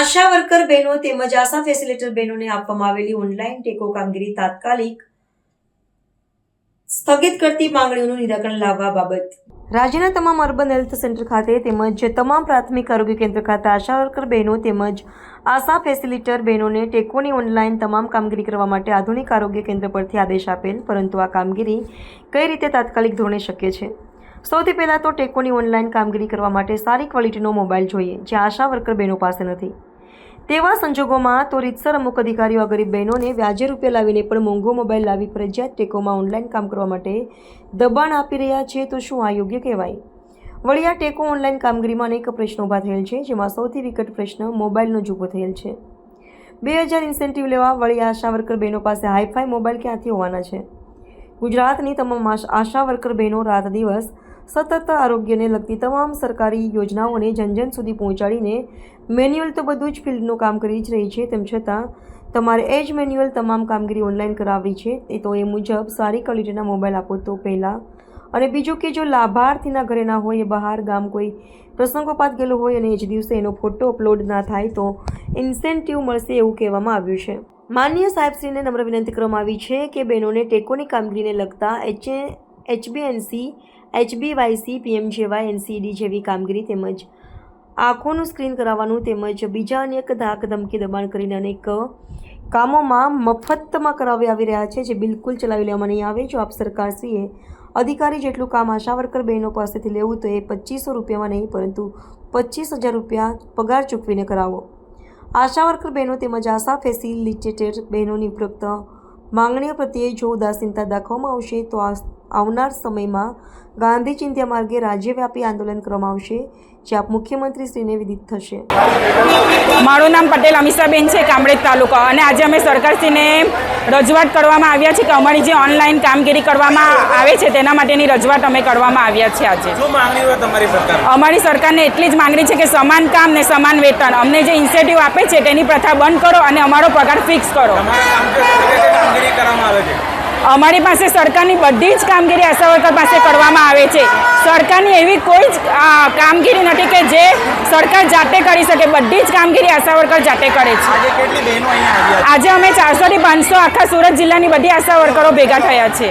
આશા worker બહેનો તેમજ આશા facilitator બહેનોને આપવામાં આવેલી ઓનલાઈન ટેકો કામગીરી તાત્કાલિક સ્થગિત કરતી માંગણીઓનું નિરાકરણ લાવવા બાબત રાજ્યના તમામ અર્બન હેલ્થ સેન્ટર ખાતે તેમજ તમામ પ્રાથમિક આરોગ્ય કેન્દ્ર ખાતે આશા વર્કર બહેનો તેમજ આશા ફેસિલિટેટર બહેનોને ટેકોની ઓનલાઈન તમામ કામગીરી કરવા માટે આધુનિક આરોગ્ય કેન્દ્ર પરથી આદેશ આપેલ, પરંતુ આ કામગીરી કઈ રીતે તાત્કાલિક ધોરણે શક્ય છે? સૌથી પહેલાં તો ટેકોની ઓનલાઈન કામગીરી કરવા માટે સારી ક્વોલિટીનો મોબાઈલ જોઈએ, જે આશા વર્કર બહેનો પાસે નથી। તેવા સંજોગોમાં તો રીતસર અમુક અધિકારીઓ ગરીબ બહેનોને વ્યાજે રૂપિયા લાવીને પણ મોંઘો મોબાઈલ લાવી ફરજિયાત ટેકોમાં ઓનલાઈન કામ કરવા માટે દબાણ આપી રહ્યા છે, તો શું આ યોગ્ય કહેવાય? વળી આ ટેકો ઓનલાઈન કામગીરીમાં અનેક પ્રશ્નો ઊભા થયેલ છે, જેમાં સૌથી વિકટ પ્રશ્ન મોબાઈલનો જ ઊભો થયેલ છે। 2000 ઇન્સેન્ટિવ લેવા વળી આશા વર્કર બહેનો પાસે હાઈફાઈ મોબાઈલ ક્યાંથી હોવાના છે? ગુજરાતની તમામ આશા વર્કર બહેનો રાત દિવસ સતત આરોગ્યને લગતી તમામ સરકારી યોજનાઓને જન સુધી પહોંચાડીને મેન્યુઅલ તો બધું જ ફિલ્ડનું કામ કરી જ રહી છે, તેમ છતાં તમારે એ જ મેન્યુઅલ તમામ કામગીરી ઓનલાઈન કરાવવી છે, તો એ મુજબ સારી ક્વોલિટીના મોબાઈલ આપો તો પહેલાં, અને બીજું કે જો લાભાર્થીના ઘરે ના હોય, એ બહાર ગામ કોઈ પ્રસંગોપાત ગયેલો હોય અને એ જ દિવસે એનો ફોટો અપલોડ ના થાય તો ઇન્સેન્ટિવ મળશે, એવું કહેવામાં આવ્યું છે। માનનીય સાહેબશ્રીને નમ્ર વિનંતી કરવામાં આવી છે કે બહેનોને ટેકોની કામગીરીને લગતા HBNC, HBYC, PMJY, NCD જેવી કામગીરી તેમજ આંખોનું સ્ક્રીન કરાવવાનું તેમજ બીજા અનેક ધાક ધમકી દબાણ કરીને અનેક કામોમાં મફતમાં કરાવી આવી રહ્યા છે, જે બિલકુલ ચલાવી લેવામાં નહીં આવે। જો આપ સરકારશ્રીએ અધિકારી જેટલું કામ આશા વર્કર બહેનો પાસેથી લેવું તો એ 2500 રૂપિયામાં નહીં, પરંતુ 25,000 રૂપિયા પગાર ચૂકવીને કરાવો। આશા વર્કર બહેનો તેમજ આશા ફેસિલિટેટર બહેનોની ઉપરોક્ત માંગણીઓ પ્રત્યે જો ઉદાસીનતા દાખવવામાં આવશે તો આવનાર સમયમાં ગાંધી ચિંધ્યા માર્ગે રાજ્યવ્યાપી આંદોલન કરવામાં આવશે, જે આપ મુખ્યમંત્રીશ્રીને વિદિત થશે। મારું નામ પટેલ અમીષાબેન છે, કામરેજ તાલુકા, અને આજે અમે સરકારશ્રીને રજૂઆત કરવામાં આવ્યા છે કે અમારી જે ઓનલાઈન કામગીરી કરવામાં આવે છે તેના માટેની રજૂઆત અમે કરવામાં આવ્યા છે। આજે શું માંગણી હોય તમારી સરકાર? અમારી સરકારને એટલી જ માંગણી છે કે સમાન કામ ને સમાન વેતન, અમને જે ઇન્સેન્ટિવ આપે છે તેની પ્રથા બંધ કરો અને અમારો પગાર ફિક્સ કરો। કામગીરી કરવામાં આવે છે? અમારી પાસે સરકારની બધી જ કામગીરી આશા વર્કર પાસે કરવામાં આવે છે। સરકારની એવી કોઈ જ કામગીરી નથી કે જે સરકાર જાતે કરી શકે, બધી જ કામગીરી આશા વર્કર જાતે કરે છે। આજે કેટલી બહેનો અહીંયા આવ્યા છે? આજે અમે 400 થી 500 આખા સુરત જિલ્લાની બધી આશા વર્કરો ભેગા થયા છે।